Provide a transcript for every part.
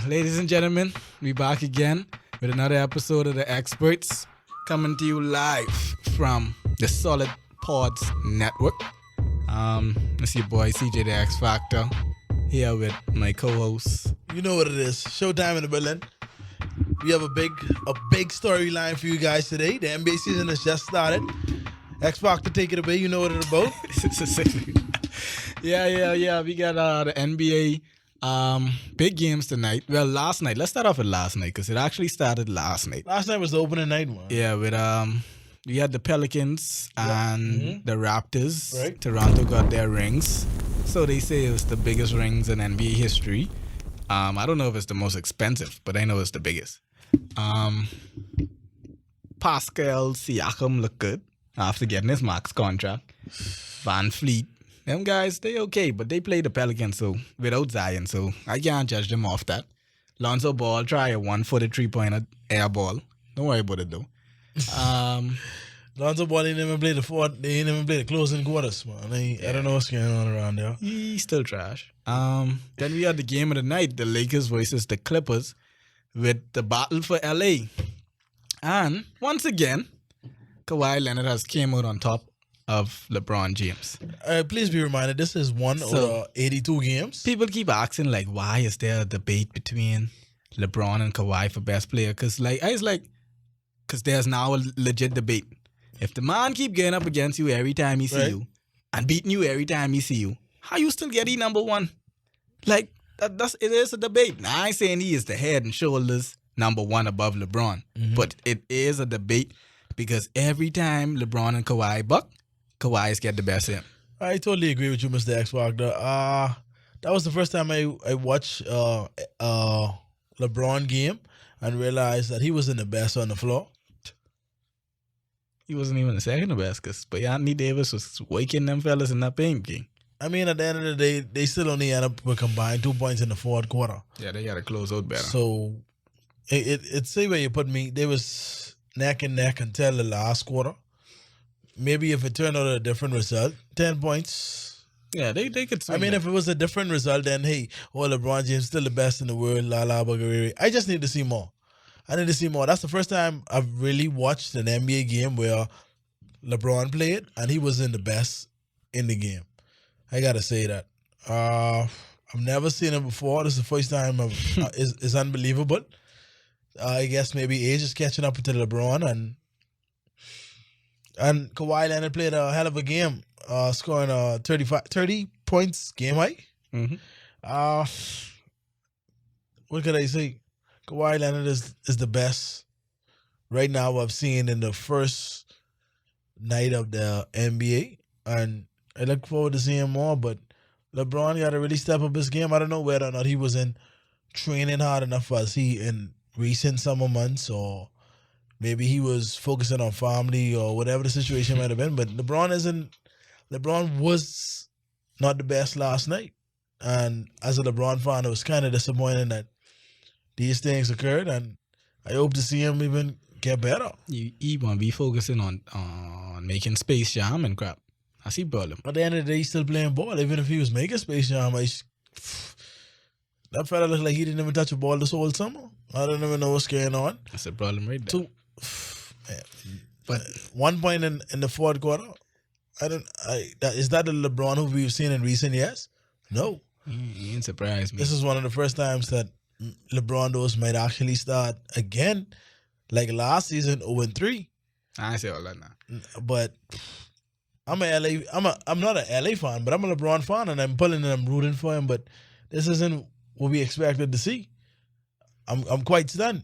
Ladies and gentlemen, we back again with another episode of the Xperts, coming to you live from the Solid Pods Network. It's your boy CJ the X Factor here with my co-host. You know what it is. Showtime in the building. We have a big storyline for you guys today. The NBA season has just started. X Factor, take it away. You know what it's about. Yeah. We got the NBA big games tonight. Well, last night. Let's start off with last night because it actually started last night. Last night was the opening night one. Yeah, with we had the Pelicans and the Raptors. Right. Toronto got their rings. So they say it was the biggest rings in NBA history. I don't know if it's the most expensive, but I know it's the biggest. Pascal Siakam looked good after getting his max contract. Van Fleet, them guys, they okay, but they play the Pelicans so without Zion, so I can't judge them off that. Lonzo Ball try a 1-footed 3-pointer air ball. Don't worry about it though. Lonzo Ball didn't even play the fourth. They didn't even play the closing quarters, man. I don't know what's going on around there. He's still trash. Then we had the game of the night, the Lakers versus the Clippers, with the battle for LA. And once again, Kawhi Leonard has came out on top of LeBron James. Please be reminded, this is one of 82 games. People keep asking, like, why is there a debate between LeBron and Kawhi for best player? Because there's now a legit debate. If the man keep getting up against you every time he see you and beating you every time he see you, how you still get number one? Like, it is a debate. Now, I ain't saying he is the head and shoulders number one above LeBron, but it is a debate because every time LeBron and Kawhi buck, Kawhi's get the best of him. I totally agree with you, Mr. X Factor. That was the first time I watched LeBron game and realized that he wasn't the best on the floor. He wasn't even the second best but Anthony Davis was waking them fellas in that paint game. I mean, at the end of the day, they still only end up with combined 2 points in the fourth quarter. Yeah, they got to close out better. So, it's see where you put me. They was neck and neck until the last quarter. Maybe if it turned out a different result, 10 points. Yeah, they could swing. I mean, if it was a different result, then hey, LeBron James still the best in the world, buggery. I just need to see more. I need to see more. That's the first time I've really watched an NBA game where LeBron played and he wasn't the best in the game. I gotta say that. I've never seen him before. This is the first time. It's unbelievable. I guess maybe age is catching up to LeBron and Kawhi Leonard played a hell of a game, scoring 30 points game high. What could I say? Kawhi Leonard is the best right now I've seen in the first night of the NBA, and I look forward to seeing more. But LeBron got to really step up his game. I don't know whether or not he wasn't training hard enough as he in recent summer months, or maybe he was focusing on family or whatever the situation might have been. But LeBron was not the best last night, and as a LeBron fan, it was kind of disappointing that these things occurred, and I hope to see him even get better. He won't be focusing on making Space Jam and crap. I see problem. At the end of the day, he's still playing ball. Even if he was making Space Jam, that fella looked like he didn't even touch a ball this whole summer. I don't even know what's going on. That's a problem right there. But 1 point in the fourth quarter, is that the LeBron who we've seen in recent years? No. He ain't surprised me. This is one of the first times that LeBron those might actually start again, like last season, 0-3. I say all that now. But I'm not an LA fan, but I'm a LeBron fan, and I'm pulling and I'm rooting for him. But this isn't what we expected to see. I'm quite stunned.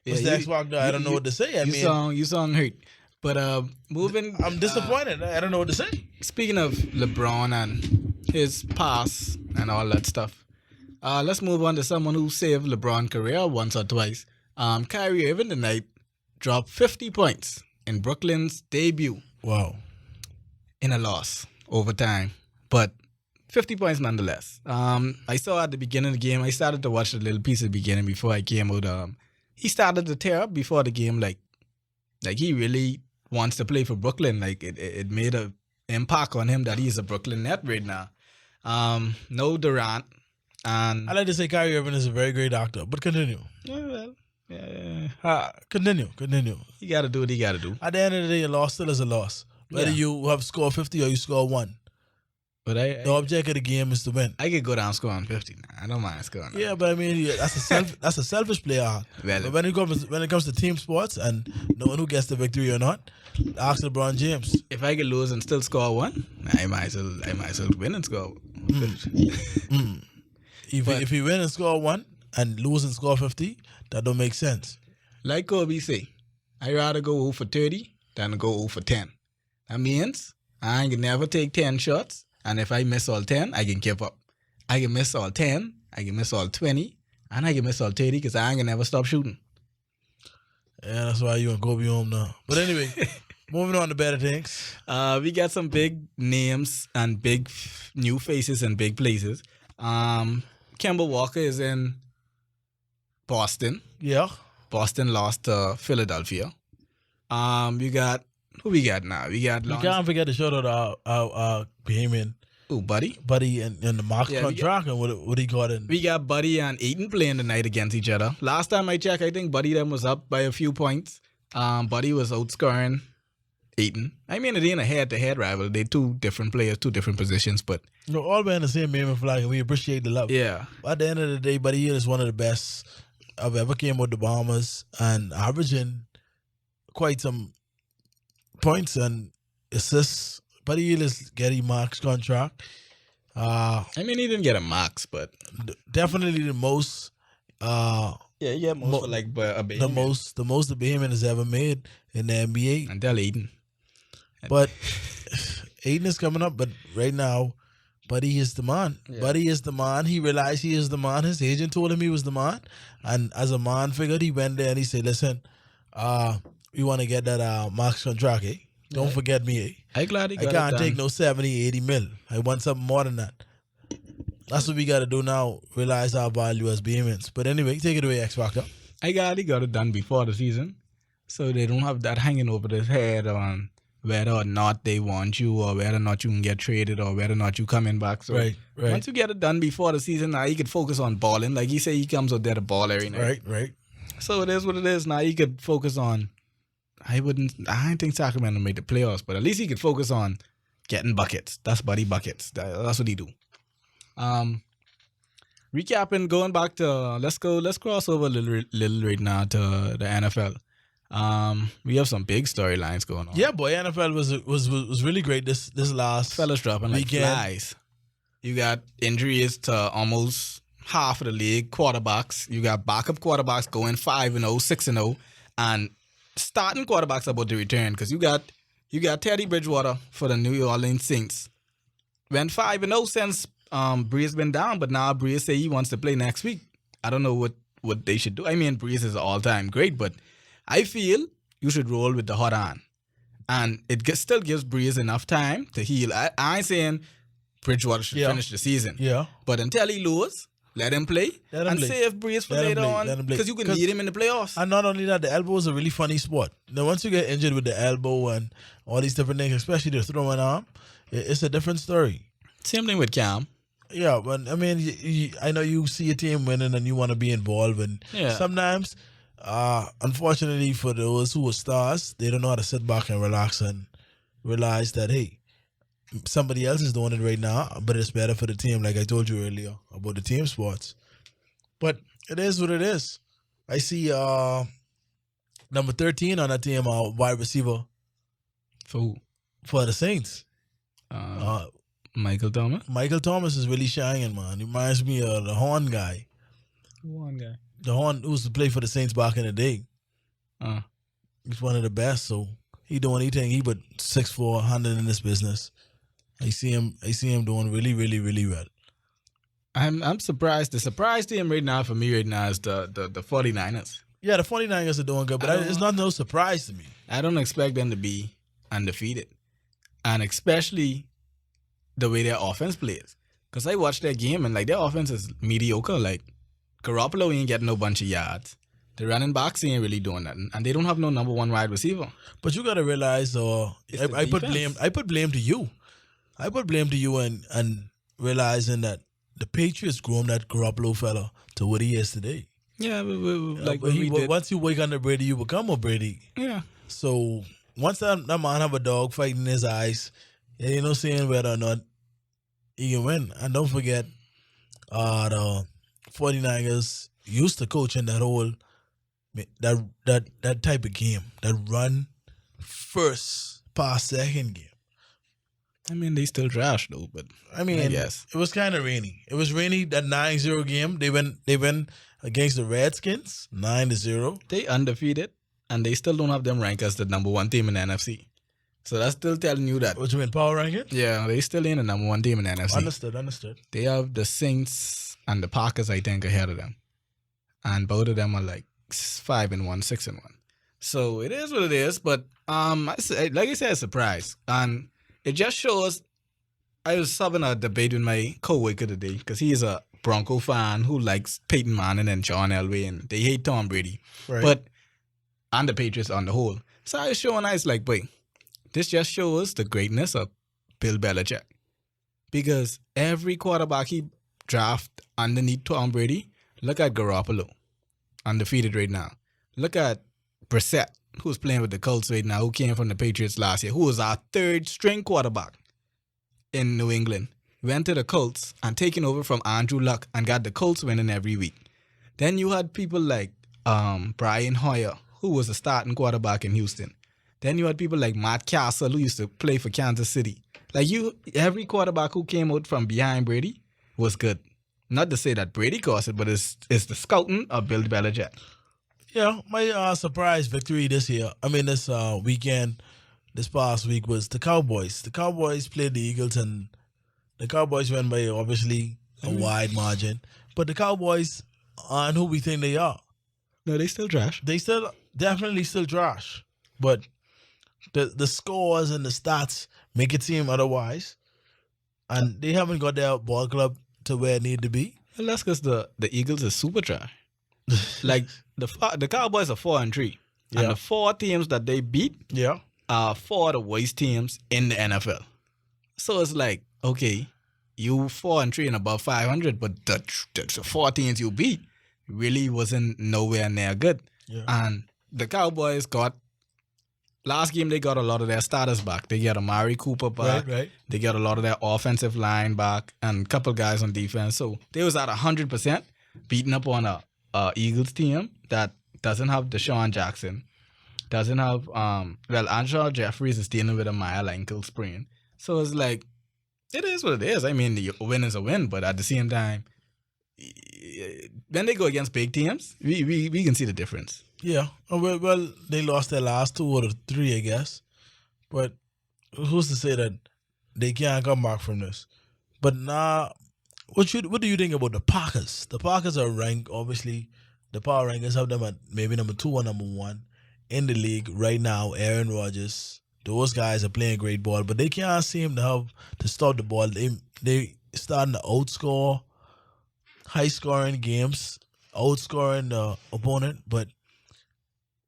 Mr. X Factor, I don't know what to say. You sound hurt. But moving, I'm disappointed. I don't know what to say. Speaking of LeBron and his past and all that stuff. Let's move on to someone who saved LeBron's career once or twice. Kyrie Irving tonight dropped 50 points in Brooklyn's debut. Wow. In a loss, overtime. But 50 points nonetheless. I saw at the beginning of the game, I started to watch a little piece at the beginning before I came out. He started to tear up before the game, like he really wants to play for Brooklyn. Like it made an impact on him that he's a Brooklyn Net right now. No Durant. And I like to say Kyrie Irving is a very great actor, but continue. yeah, well, yeah, Continue. he got to do what he got to do. At the end of the day, a loss still is a loss. Whether Yeah. you have scored 50 or you score 1. But The object of the game is to win. I could go down scoring 50 now. I don't mind scoring. Yeah, but I mean, that's a selfish player. Well, But when it comes to team sports and knowing who gets the victory or not, ask LeBron James. if I could lose and still score 1, I might as well win and score. If you win and score 1 and lose and score 50, that don't make sense. Like Kobe say, I'd rather go 0 for 30 than go 0 for 10. That means I can never take 10 shots, and if I miss all 10, I can give up. I can miss all 10, I can miss all 20, and I can miss all 30 because I can never stop shooting. Yeah, that's why you and Kobe home now. But anyway, moving on to better things. We got some big names and big new faces in big places. Kemba Walker is in Boston. Yeah. Boston lost to Philadelphia. You got who we got now? We got You can't forget to shout out our Bahamian Buddy. buddy in the Max Yeah, contract and what he got in. We got Buddy and Aiton playing tonight against each other. Last time I checked, I think Buddy them was up by a few points. Buddy was outscoring Aiton. I mean, it ain't a head-to-head rival. They two different players, two different positions, but You know, all wearing the same name and flag, and we appreciate the love. yeah. But at the end of the day, Buddy Hield is one of the best I've ever came with the Bombers and averaging quite some points and assists. Buddy Hield is getting Max contract. I mean, he didn't get a max, but Definitely the most. yeah, he got most for like a baby. The most the Bahamian has ever made in the NBA. Until Aiton. But Aiden is coming up. But right now, Buddy is the man. Yeah. Buddy is the man. He realized he is the man. His agent told him he was the man, and as a man figure, he went there and he said, "Listen, we want to get that max contract. Eh? Don't forget me. Eh? I'm glad he I got can't it take done. no 70, 80 mil. I want something more than that." That's what we got to do now. Realize our value as Bahamians. But anyway, take it away, X Factor. I glad he got it done before the season, so they don't have that hanging over their head on whether or not they want you, or whether or not you can get traded, or whether or not you coming back. So Right. once you get it done before the season, now you could focus on balling. Like he say, he comes out there to ball every night. Right. So it is what it is. Now you could focus on. I don't think Sacramento made the playoffs, but at least he could focus on getting buckets. That's Buddy buckets. That's what he do. Recapping, going back to let's cross over a little right now to the NFL. We have some big storylines going on. Yeah, boy, NFL was really great this last Fellas dropping like weekend. flies. You got injuries to almost half of the league quarterbacks. You got backup quarterbacks going 5-0, 6-0, and starting quarterbacks about to return because you got Teddy Bridgewater for the New Orleans Saints. Went 5-0 since Breeze been down, but now Breeze say he wants to play next week. I don't know what they should do. I mean, Breeze is all-time great, but I feel you should roll with the hot on. And it still gives Breeze enough time to heal. I ain't saying Bridgewater should finish the season. Yeah. But until he lose, let him play. Let him and play. save Breeze for Let him later play. on. Let him play. Because you can need him in the playoffs. And not only that, the elbow is a really funny sport. Now, once you get injured with the elbow and all these different things, especially the throwing arm, it's a different story. Same thing with Cam. Yeah, but I mean, I know you see a team winning and you want to be involved, and sometimes, unfortunately for those who are stars, they don't know how to sit back and relax and realize that, hey, somebody else is doing it right now, but it's better for the team, like I told you earlier about the team sports. But it is what it is. I see number 13 on that team, wide receiver for the Saints. Michael Thomas. Michael Thomas is really shining, man. He reminds me of the Horn guy. One guy. The Horn who used to play for the Saints back in the day. He's one of the best, so he doing anything. He but 6'4", 100 in this business. I see him doing really, really, really well. I'm surprised. The surprise team right now for me right now is the 49ers. Yeah, the 49ers are doing good, but it's not no surprise to me. I don't expect them to be undefeated. And especially the way their offense plays. Because I watched their game and like their offense is mediocre. Like Garoppolo ain't getting no bunch of yards. The running backs ain't really doing nothing. And they don't have no number one wide receiver. But you gotta realize I put blame to you. I put blame to you and realizing that the Patriots groomed that Garoppolo fella to what he is today. Yeah, like But what we did. once you wake under Brady, you become a Brady. Yeah. So once that man have a dog fight in his eyes, there ain't no saying whether or not he can win. And don't forget, the 49ers used to coach in that whole that type of game, that run first, pass second game. I mean, they still trash though, but I mean, yes, it was kind of rainy. It was rainy. That 9-0 game, they went against the Redskins 9-0. they undefeated, and they still don't have them ranked as the number one team in the NFC. So that's still telling you that. What you mean, power ranking? Yeah, they still ain't the number one team in the NFC. Understood. They have the Saints and the Packers, I think, ahead of them, and both of them are like 5-1, 6-1. So it is what it is. But like I said, a surprise, and it just shows. I was having a debate with my coworker today because he's a Bronco fan who likes Peyton Manning and John Elway, and they hate Tom Brady, Right. but and the Patriots on the whole. So I was showing, I was like, boy, this just shows the greatness of Bill Belichick, because every quarterback he draft underneath Tom Brady, look at Garoppolo, undefeated right now. Look at Brissett, who's playing with the Colts right now, who came from the Patriots last year, who was our third string quarterback in New England. Went to the Colts and taken over from Andrew Luck and got the Colts winning every week. Then you had people like Brian Hoyer, who was a starting quarterback in Houston. Then you had people like Matt Castle, who used to play for Kansas City. Like every quarterback who came out from behind Brady was good. Not to say that Brady caused it, but it's the scouting of Bill Belichick. Yeah, my surprise victory this weekend, this past week, was the Cowboys. The Cowboys played the Eagles, and the Cowboys won by obviously a wide margin. But the Cowboys aren't who we think they are. No, they still trash. They still definitely still trash. But the scores and the stats make it seem otherwise. And they haven't got their ball club to where it need to be. Well, that's because the Eagles is super trash. Like the Cowboys are 4-3, Yeah. and the four teams that they beat Yeah. are four of the worst teams in the NFL. So it's like, okay, you 4-3 and above 500, but the four teams you beat really wasn't nowhere near good. Yeah. And the Cowboys got last game, they got a lot of their starters back. They got Amari Cooper back. Right. They got a lot of their offensive line back and a couple guys on defense. So they was at 100%, beating up on a Eagles team that doesn't have Deshaun Jackson, doesn't have Anshaw Jeffries is dealing with a mild ankle sprain. So it's like, it is what it is. I mean, the win is a win, but at the same time, when they go against big teams, we can see the difference. Yeah. Well, they lost their last 2 out of 3, I guess. But who's to say that they can't come back from this? But now, what do you think about the Packers? The Packers are ranked, obviously, the power rankings have them at maybe number 2 or number 1 in the league right now. Aaron Rodgers, those guys are playing great ball, but they can't seem to stop the ball. They starting to outscore high-scoring games, outscoring the opponent. But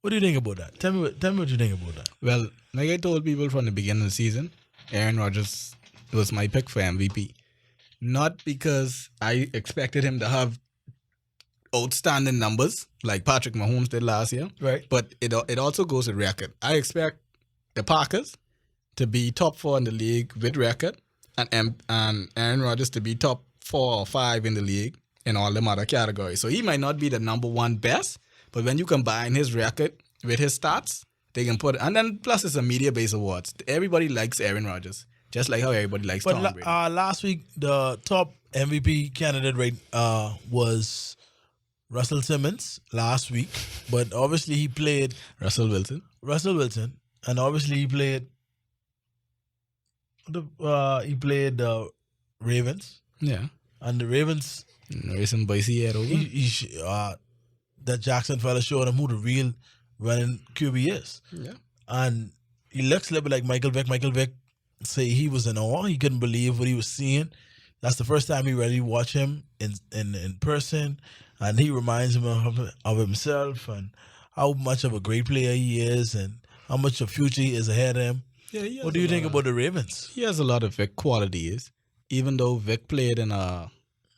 what do you think about that? Tell me what you think about that. Well, like I told people from the beginning of the season, Aaron Rodgers was my pick for MVP. Not because I expected him to have outstanding numbers like Patrick Mahomes did last year, Right. but it also goes with record. I expect the Packers to be top 4 in the league with record, and Aaron Rodgers to be top 4 or 5 in the league in all them other categories. So he might not be the number 1 best, but when you combine his record with his stats, they can put it. And then plus it's a media-based awards. Everybody likes Aaron Rodgers, just like how everybody likes Tom Brady. Last week, the top MVP candidate was Russell Simmons last week, but obviously he played Russell Wilson, and obviously he played the Ravens, yeah, and the Ravens. Some Boise here over. That Jackson fella showed him who the real running QB is. Yeah. And he looks a little bit like Michael Vick. Michael Vick say he was in awe. He couldn't believe what he was seeing. That's the first time he really watched him in person. And he reminds him of himself and how much of a great player he is and how much of future he is ahead of him. Yeah, what do you think about the Ravens? He has a lot of Vic qualities. Even though Vic played in a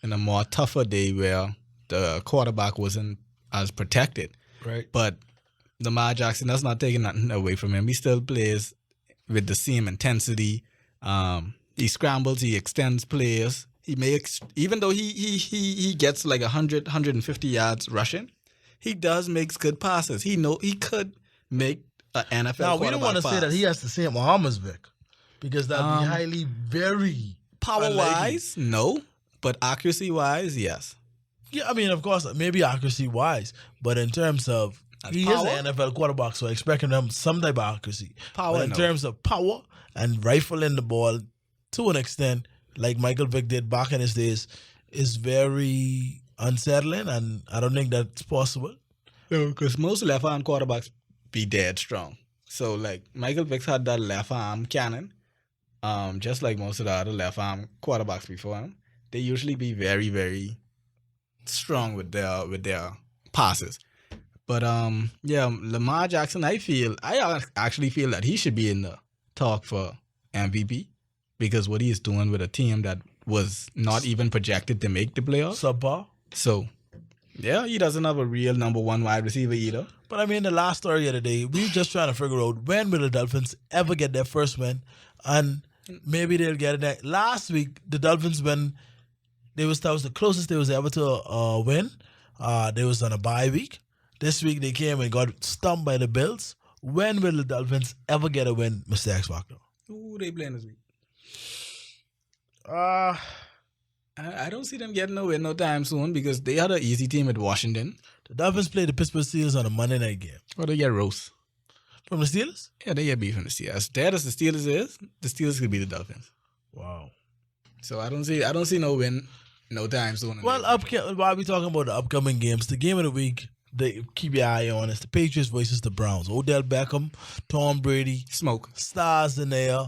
in a more tougher day where the quarterback wasn't as protected. Right. But Lamar Jackson, that's not taking nothing away from him. He still plays with the same intensity. He scrambles, he extends players. He makes, even though he gets like 100, 150 yards rushing, he does makes good passes. He could make an NFL Now, we don't want to pass. say that he has the same arm as Vic, because that'd be highly, very power-wise, no. But accuracy-wise, yes. Yeah, I mean, of course, maybe accuracy-wise, but in terms of he is an NFL quarterback, so I expect him some type of accuracy. Power, but in terms of power and rifling the ball to an extent, like Michael Vick did back in his days, is very unsettling, and I don't think that's possible. No, because most left-arm quarterbacks be dead strong. So, like, Michael Vick had that left-arm cannon, just like most of the other left-arm quarterbacks before him. They usually be very, very strong with their passes. But, Lamar Jackson, I actually feel that he should be in the talk for MVP, because what he is doing with a team that was not even projected to make the playoffs. Subpar. So, yeah, he doesn't have a real number one wide receiver either. But I mean, the last story of the day, we were just trying to figure out when will the Dolphins ever get their first win, and maybe they'll get it. Last week, the Dolphins, when that was the closest they was ever to a win. They was on a bye week. This week they came and got stumped by the Bills. When will the Dolphins ever get a win, Mr. X Factor? Who they playing this week? I don't see them getting a win no time soon, because they had an easy team at Washington. The Dolphins play the Pittsburgh Steelers on a Monday night game. Or they get roast. From the Steelers? Yeah, they get beat from the Steelers. As dead as the Steelers is, the Steelers could beat the Dolphins. Wow. So I don't see no win no time soon. Well, while we talking about the upcoming games, the game of the week they keep your eye on is the Patriots versus the Browns. Odell Beckham, Tom Brady, smoke stars in there.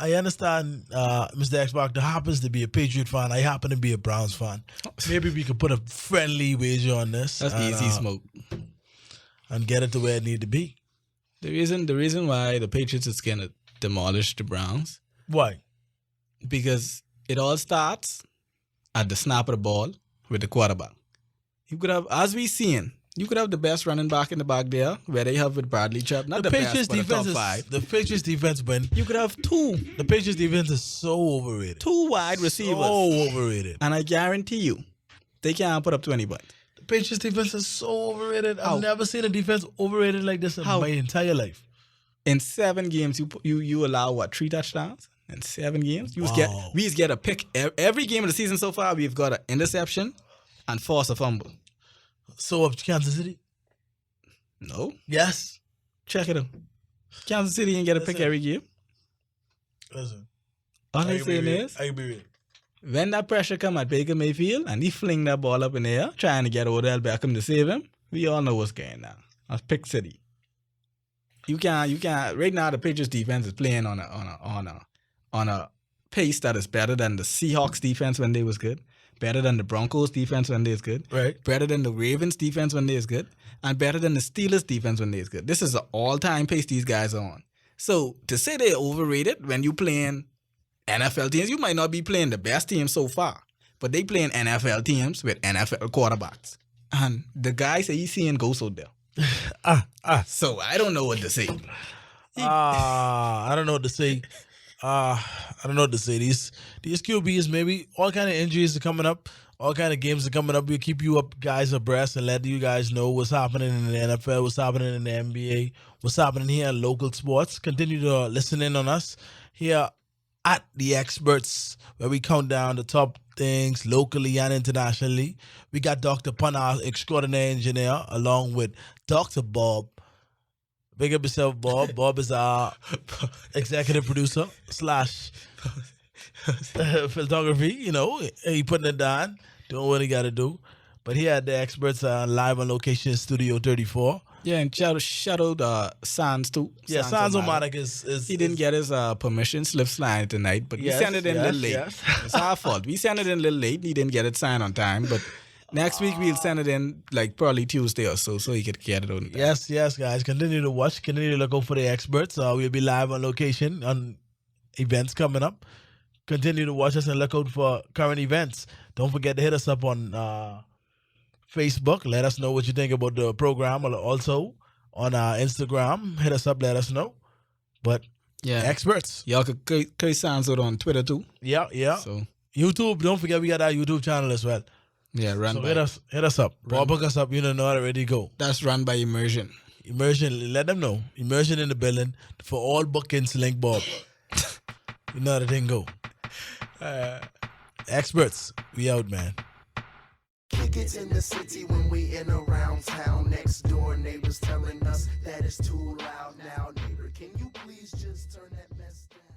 I understand, Mr. X Factor happens to be a Patriot fan. I happen to be a Browns fan. Maybe we could put a friendly wager on this. That's easy smoke. And get it to where it need to be. The reason why the Patriots is gonna demolish the Browns. Why? Because it all starts at the snap of the ball with the quarterback. You could have, as we seen, you could have the best running back in the back there, where they have with Bradley Chubb. Not the Patriots best, but defense the top five. The Patriots defense, when you could have two. The Patriots defense is so overrated. Two wide receivers. So overrated. And I guarantee you, they can't put up 20 points. The Patriots defense is so overrated. I've never seen a defense overrated like this in my entire life. In 7 games, you allow what, 3 touchdowns? In 7 games? We get a pick. Every game of the season so far, we've got an interception and force a fumble. So up to Kansas City? No. Yes. Check it out. Kansas City ain't get a pick every game. Listen. All I'm saying is, I can be real. When that pressure come at Baker Mayfield and he fling that ball up in the air, trying to get Odell Beckham to save him, we all know what's going on. That's pick city. You can't. Right now, the Patriots defense is playing on a pace that is better than the Seahawks defense when they was good, better than the Broncos defense when they was good, right? Better than the Ravens defense when they was good, and better than the Steelers defense when they was good. This is an all-time pace these guys are on. So to say they're overrated when you playing NFL teams, you might not be playing the best team so far, but they playing NFL teams with NFL quarterbacks, and the guy say he's seeing ghosts out there. So I don't know what to say. I don't know what to say. I don't know what to say. These QBs, maybe all kind of injuries are coming up. All kind of games are coming up. We'll keep you up guys abreast and let you guys know what's happening in the NFL, what's happening in the NBA, what's happening here in local sports. Continue to listen in on us here at the Xperts, where we count down the top things locally and internationally. We got Dr. Pan, our extraordinary engineer, along with Dr. Bob. Big up yourself, Bob. Bob is our executive producer / photography. You know, he putting it down, doing what he got to do. But he had the Xperts live on location in Studio 34. Yeah, and shout out Sans too. Yeah, Sans Omatic is he didn't get his permission slip signed tonight, but we sent it in a little late. Yes. It's our fault. We sent it in a little late. He didn't get it signed on time, but next week we'll send it in like probably Tuesday or so he could get it on. Yes, guys. Continue to watch. Continue to look out for the Xperts. We'll be live on location on events coming up. continue to watch us and look out for current events. Don't forget to hit us up on Facebook. Let us know what you think about the program. Also on Instagram, hit us up. Let us know. But Yeah. Xperts. Y'all could sounds out on Twitter too. Yeah. So YouTube. Don't forget we got our YouTube channel as well. yeah, So hit us up. Or book us up. You don't know how to already go. That's run by Immersion. Immersion. Let them know. Immersion in the building for all bookings. Link Bob. You know how the thing go. Xperts. We out, man. Kick it in the city when we in around town. Next door neighbors telling us that it's too loud now. Neighbor, can you please just turn that mess down?